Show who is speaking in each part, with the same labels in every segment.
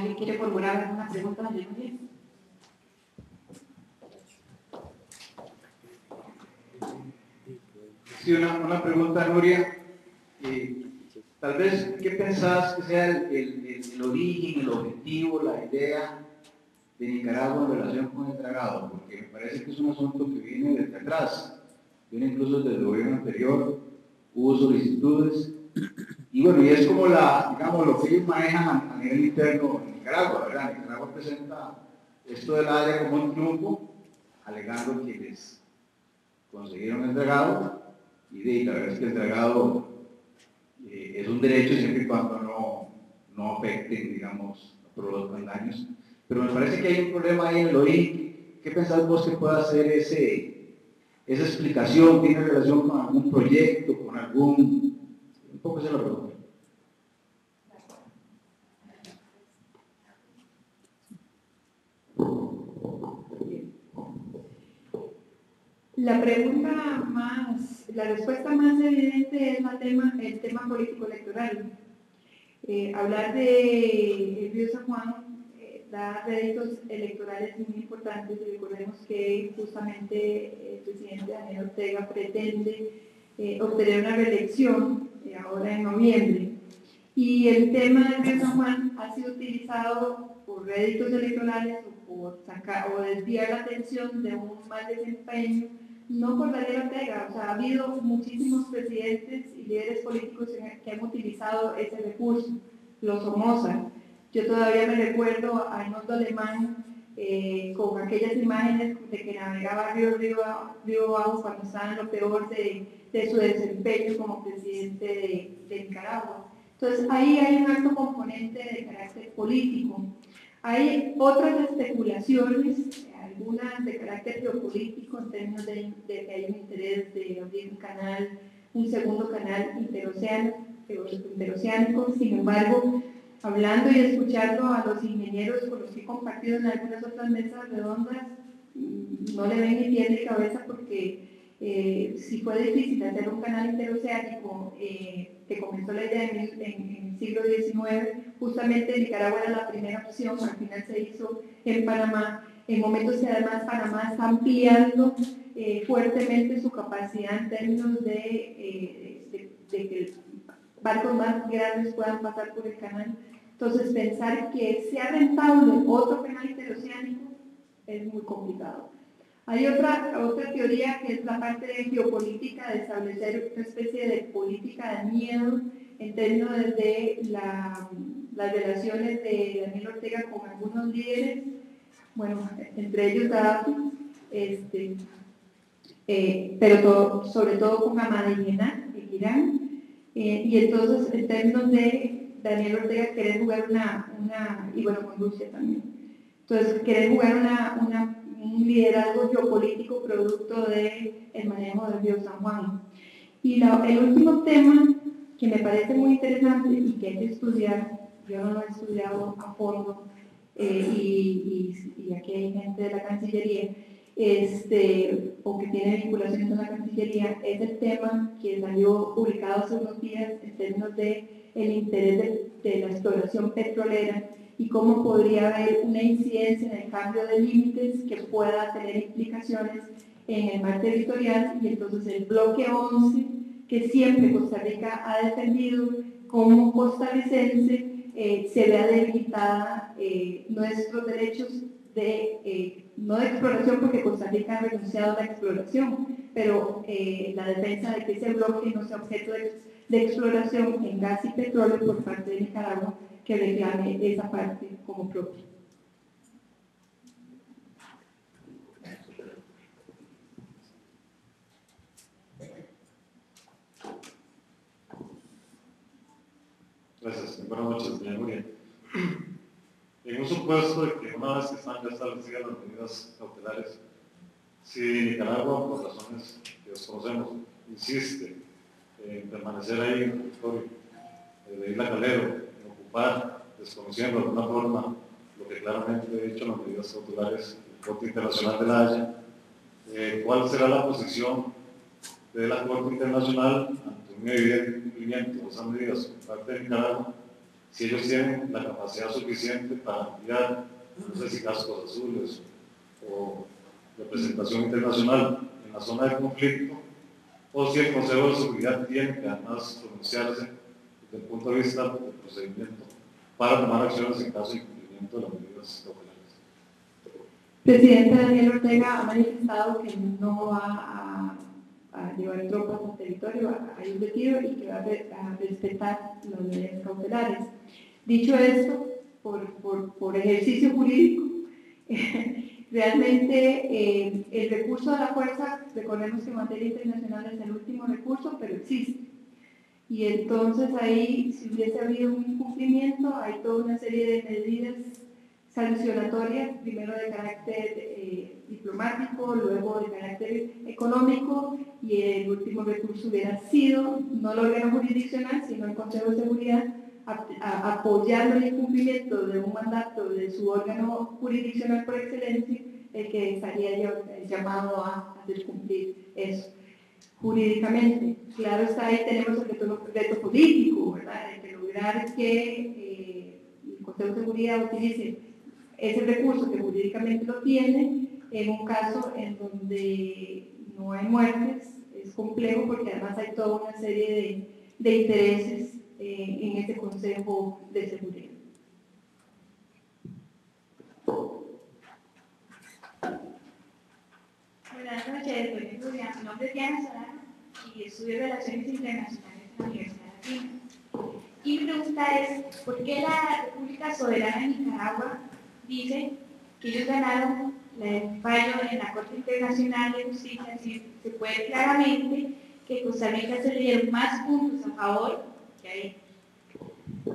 Speaker 1: ¿Alguien quiere formular alguna pregunta, doña Nuria?
Speaker 2: Sí, una pregunta, Nuria. Tal vez, ¿qué pensás que sea el origen, el objetivo, la idea de Nicaragua en relación con el dragado? Porque me parece que es un asunto que viene desde atrás, viene incluso desde el gobierno anterior, hubo solicitudes, y bueno, y es como digamos, lo que ellos manejan a nivel interno en Nicaragua, ¿verdad? Nicaragua presenta esto del área como un triunfo, alegando que les consiguieron el dragado, y la verdad es que el dragado es un derecho siempre y cuando no afecten, digamos, no produzcan daños. Pero me parece que hay un problema ahí en el origen. ¿Qué pensás vos que pueda ser esa explicación? ¿Tiene relación con algún proyecto, con algún... Un poco se lo pregunto.
Speaker 1: La respuesta más evidente es el tema político electoral. Hablar de el río San Juan da réditos electorales muy importantes, y recordemos que justamente el presidente Daniel Ortega pretende obtener una reelección ahora en noviembre. Y el tema del río San Juan ha sido utilizado por réditos electorales o por desviar la atención de un mal desempeño, no por Daniel Ortega. O sea, ha habido muchísimos presidentes y líderes políticos que han utilizado ese recurso, los Somoza. Yo todavía me recuerdo a Arnoldo Alemán con aquellas imágenes de que navegaba río abajo cuando estaba en lo peor de su desempeño como presidente de Nicaragua. Entonces, ahí hay un alto componente de carácter político. Hay otras especulaciones, algunas de carácter geopolítico, en términos de que hay un interés de abrir un segundo canal interoceánico. Sin embargo, hablando y escuchando a los ingenieros con los que he compartido en algunas otras mesas redondas, no le ven ni pie ni cabeza, porque si fue difícil hacer un canal interoceánico, que comenzó la idea en el siglo XIX, justamente Nicaragua era la primera opción, al final se hizo en Panamá, en momentos que además Panamá está ampliando fuertemente su capacidad en términos de que barcos más grandes puedan pasar por el canal. Entonces, pensar que sea rentable otro canal interoceánico es muy complicado. Hay otra teoría, que es la parte de geopolítica, de establecer una especie de política de miedo en términos de las relaciones de Daniel Ortega con algunos líderes, bueno, entre ellos Gaddafi, pero sobre todo con Ahmadinejad en Irán, y entonces en términos de Daniel Ortega querer jugar y bueno, con Rusia también. Entonces, querer jugar un liderazgo geopolítico producto del manejo del río San Juan. Y el último tema que me parece muy interesante y que hay que estudiar, yo no lo he estudiado a fondo, y aquí hay gente de la Cancillería, o que tiene vinculaciones con la Cancillería, es el tema que salió publicado hace unos días en términos del interés de la exploración petrolera, y cómo podría haber una incidencia en el cambio de límites que pueda tener implicaciones en el mar territorial. Y entonces el bloque 11, que siempre Costa Rica ha defendido como costarricense, se vea delimitada nuestros derechos no de exploración, porque Costa Rica ha renunciado a la exploración, pero la defensa de que ese bloque no sea objeto de exploración en gas y petróleo por parte de Nicaragua, que reclame esa parte como propia.
Speaker 3: Gracias. Buenas noches, doña Nuria. En un supuesto de que una vez que están ya establecidas las medidas cautelares, si Nicaragua, por razones que desconocemos, insiste en permanecer ahí en el territorio de Isla Calero, en ocupar, desconociendo de alguna forma lo que claramente he dicho en las medidas cautelares del Corte Internacional de la Haya, ¿cuál será la posición de la Corte Internacional ante un evidente cumplimiento de esas medidas por parte de Nicaragua, si ellos tienen la capacidad suficiente para ampliar, no sé si cascos azules o representación internacional en la zona de conflicto, o si el Consejo de Seguridad tiene que además pronunciarse desde el punto de vista del procedimiento para tomar acciones en caso de incumplimiento de las medidas cautelares.
Speaker 1: Presidente Daniel Ortega ha manifestado que no va a llevar tropas al territorio, hay un retiro y que va a respetar las medidas cautelares. Dicho esto, por ejercicio jurídico, realmente el recurso de la fuerza, recordemos que en materia internacional es el último recurso, pero existe. Y entonces ahí, si hubiese habido un incumplimiento, hay toda una serie de medidas sancionatorias, primero de carácter diplomático, luego de carácter económico, y el último recurso hubiera sido, no el órgano jurisdiccional, sino el Consejo de Seguridad, apoyando el incumplimiento de un mandato de su órgano jurisdiccional por excelencia, el que estaría llamado a hacer cumplir eso. Jurídicamente, claro está, ahí tenemos el reto político, ¿verdad? De lograr que el Consejo de Seguridad utilice ese recurso que jurídicamente lo tiene en un caso en donde no hay muertes. Es complejo porque además hay toda una serie de intereses en ese Consejo de Seguridad.
Speaker 4: Buenas noches, doña Julia. Mi nombre es Diana Solano y estudio Relaciones Internacionales en la Universidad Latina. Y mi pregunta es, ¿por qué la República Soberana de Nicaragua dice que ellos ganaron el fallo en la Corte Internacional de Justicia? Es decir, se puede claramente que Costa Rica se le dieron más puntos a favor que a ellos.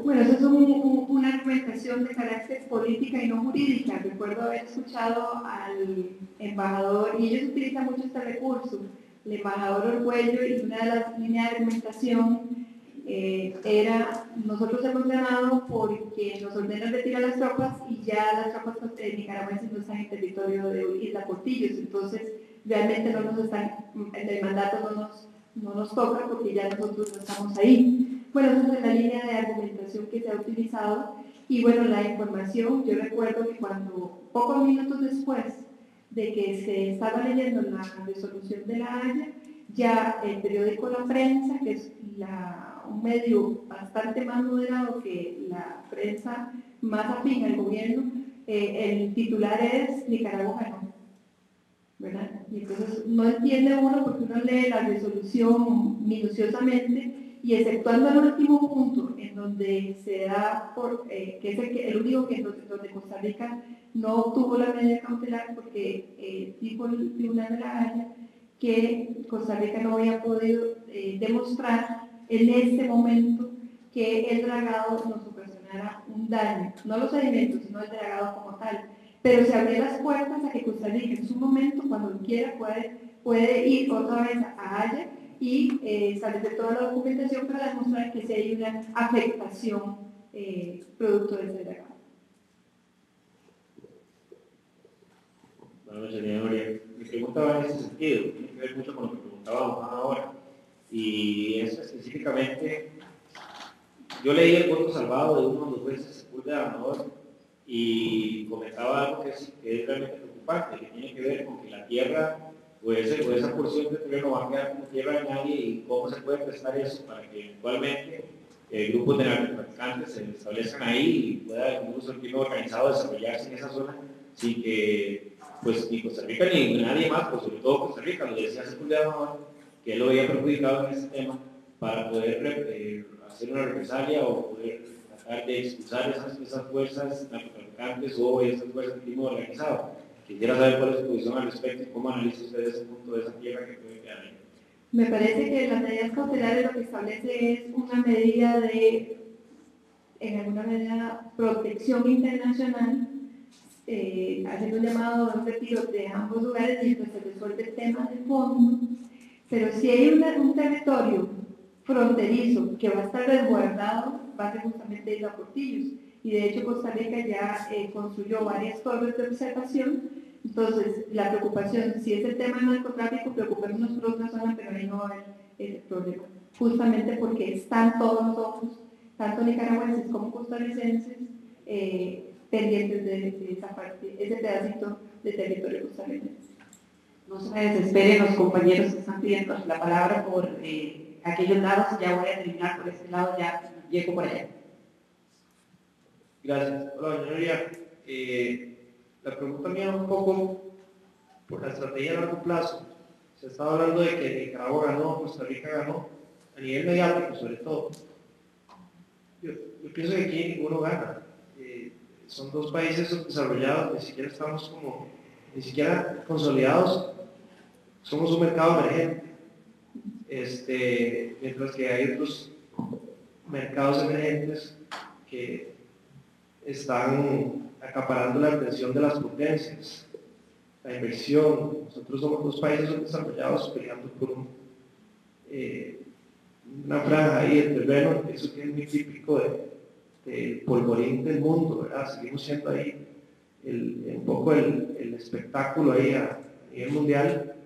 Speaker 1: Bueno, eso es una argumentación de carácter política y no jurídica. Recuerdo haber escuchado al embajador, y ellos utilizan mucho este recurso, el embajador Orgüello, y una de las líneas de argumentación era: nosotros hemos ganado porque nos ordenan retirar las tropas y ya las tropas nicaragüenses no están en territorio de Isla Portillos, entonces realmente no nos están, el mandato no nos toca porque ya nosotros no estamos ahí. Bueno, esa es la línea de argumentación que se ha utilizado. Y bueno, la información, yo recuerdo que cuando, pocos minutos después de que se estaba leyendo la resolución de la Haya, ya el periódico La Prensa, que es un medio bastante más moderado que la prensa más afín al gobierno, el titular es Nicaragua ganó, ¿verdad? Y entonces no entiende uno porque uno lee la resolución minuciosamente, y exceptuando el último punto en donde se da que es el único que donde Costa Rica no obtuvo la medida cautelar porque dijo el Tribunal de la Haya que Costa Rica no había podido demostrar en este momento que el dragado nos ocasionara un daño, no los sedimentos, sino el dragado como tal. Pero se abrió las puertas a que Costa Rica en su momento, cuando quiera, puede ir otra vez a Haya y establecer toda la documentación para demostrar que sí hay una afectación producto de ese dragado.
Speaker 5: Buenas noches, señora María. Mi pregunta va en ese sentido, tiene que ver mucho con lo que preguntaba don Juan ahora. Y es específicamente, yo leí el voto salvado de uno de los jueces Sepúlveda Amador y comentaba algo que es realmente preocupante, que tiene que ver con que la tierra o esa porción de terreno va a quedar como tierra de nadie, y cómo se puede prestar eso para que eventualmente grupos de narcotraficantes se establezcan ahí y pueda incluso el crimen organizado desarrollarse en esa zona sin que pues ni Costa Rica ni nadie más, pues sobre todo Costa Rica, lo decía Sepúlveda Amador, que él lo había perjudicado en ese tema para poder hacer una represalia o poder tratar de expulsar esas fuerzas narcotraficantes o esas fuerzas de crimen organizado. Quisiera saber cuál es su posición al respecto y cómo analiza usted ese punto de esa tierra que puede quedar ahí.
Speaker 1: Me parece que las medidas cautelares lo que establece es una medida de, en alguna medida, protección internacional, haciendo un llamado a un retiro de ambos lugares y pues se resuelve el tema de fondo. Pero si hay un territorio fronterizo que va a estar resguardado, va a ser justamente Isla Portillos. Y de hecho Costa Rica ya construyó varias torres de observación. Entonces, la preocupación, si es el tema del narcotráfico, preocupémonos por otra zona, pero ahí no va a haber ese problema. Justamente porque están todos los ojos tanto nicaragüenses como costarricenses, pendientes de esa parte, ese pedacito de territorio costarricense.
Speaker 6: No se me desesperen los compañeros que están pidiendo la palabra por aquellos lados. Ya voy a terminar por este lado, ya llego por allá.
Speaker 5: Gracias. Hola, doña Nuria. La pregunta mía un poco por la estrategia a largo plazo. Se estaba hablando de que Nicaragua ganó, Costa Rica ganó, a nivel mediático sobre todo. Yo pienso que aquí ninguno gana. Son dos países subdesarrollados, ni siquiera consolidados. Somos un mercado emergente. Mientras que hay otros mercados emergentes que están acaparando la atención de las potencias, la inversión. Nosotros somos dos países subdesarrollados peleando por una franja ahí de terreno, eso que es muy típico del polvorín del mundo, ¿verdad? Seguimos siendo ahí un poco el espectáculo ahí a nivel mundial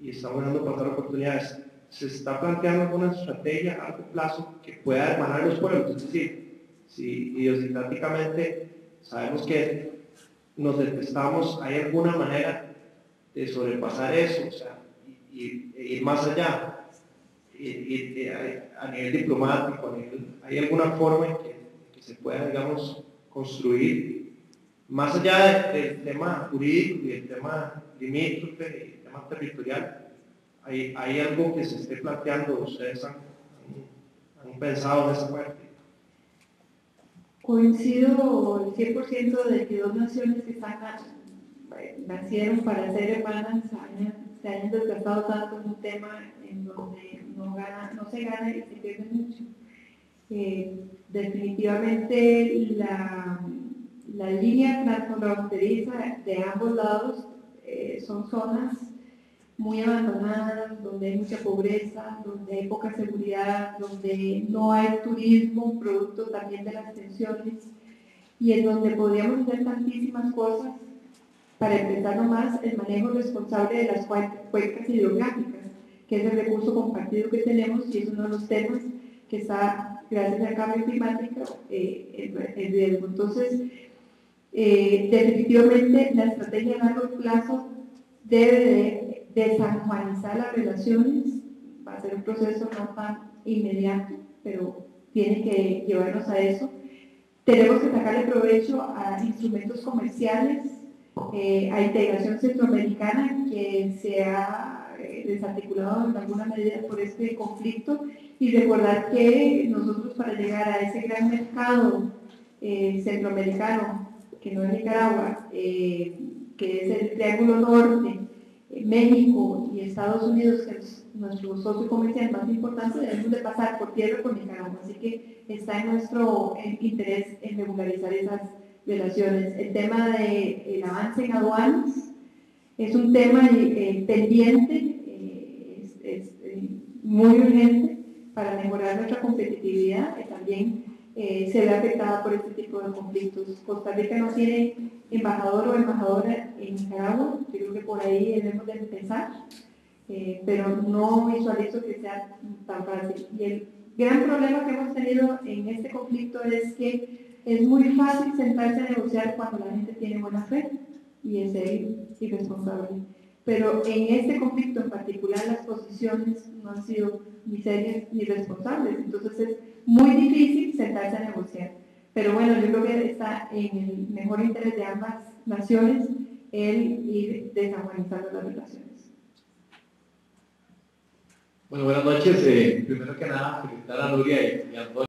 Speaker 5: y estamos dando pasar oportunidades. Se está planteando alguna estrategia a largo plazo que pueda hermanar los pueblos, es decir, si idiosincráticamente sabemos que nos detestamos, ¿hay alguna manera de sobrepasar eso? O sea, y ir más allá, a nivel diplomático, ¿hay alguna forma en que se pueda, digamos, construir más allá del tema jurídico y del tema limítrofe y del tema territorial? ¿Hay algo que se esté planteando? ¿Ustedes han pensado en esa parte?
Speaker 1: Coincido el 100% de que dos naciones que nacieron para ser hermanas se hayan desgastado tanto en un tema en donde no se gana y se pierde mucho. Definitivamente la línea transfronteriza de ambos lados son zonas muy abandonadas, donde hay mucha pobreza, donde hay poca seguridad, donde no hay turismo, producto también de las tensiones, y en donde podríamos hacer tantísimas cosas. Para empezar nomás, el manejo responsable de las cuencas hidrográficas, que es el recurso compartido que tenemos y es uno de los temas que está, gracias al cambio climático, en riesgo. Entonces, definitivamente la estrategia a largo plazo debe de desanjuanizar las relaciones. Va a ser un proceso no tan inmediato, pero tiene que llevarnos a eso. Tenemos que sacarle provecho a instrumentos comerciales, a integración centroamericana que se ha desarticulado en alguna medida por este conflicto, y recordar que nosotros, para llegar a ese gran mercado centroamericano, que no es Nicaragua, que es el Triángulo Norte, México y Estados Unidos, que es nuestro socio comercial más importante, debemos de pasar por tierra por Nicaragua. Así que está en nuestro interés en regularizar esas relaciones. El tema del avance en aduanas es un tema pendiente, es muy urgente para mejorar nuestra competitividad, que también se ve afectada por este tipo de conflictos. Costa Rica no tiene embajador o embajadora en Nicaragua, yo creo que por ahí debemos de empezar, pero no visualizo que sea tan fácil. Y el gran problema que hemos tenido en este conflicto es que es muy fácil sentarse a negociar cuando la gente tiene buena fe y es irresponsable. Pero en este conflicto en particular las posiciones no han sido ni serias ni responsables, entonces es muy difícil sentarse a negociar. Pero bueno, yo creo que está en el mejor interés de ambas naciones el ir desanjuanizando las relaciones.
Speaker 2: Bueno, buenas noches. Primero que nada, felicitar a Nuria y a Antonio.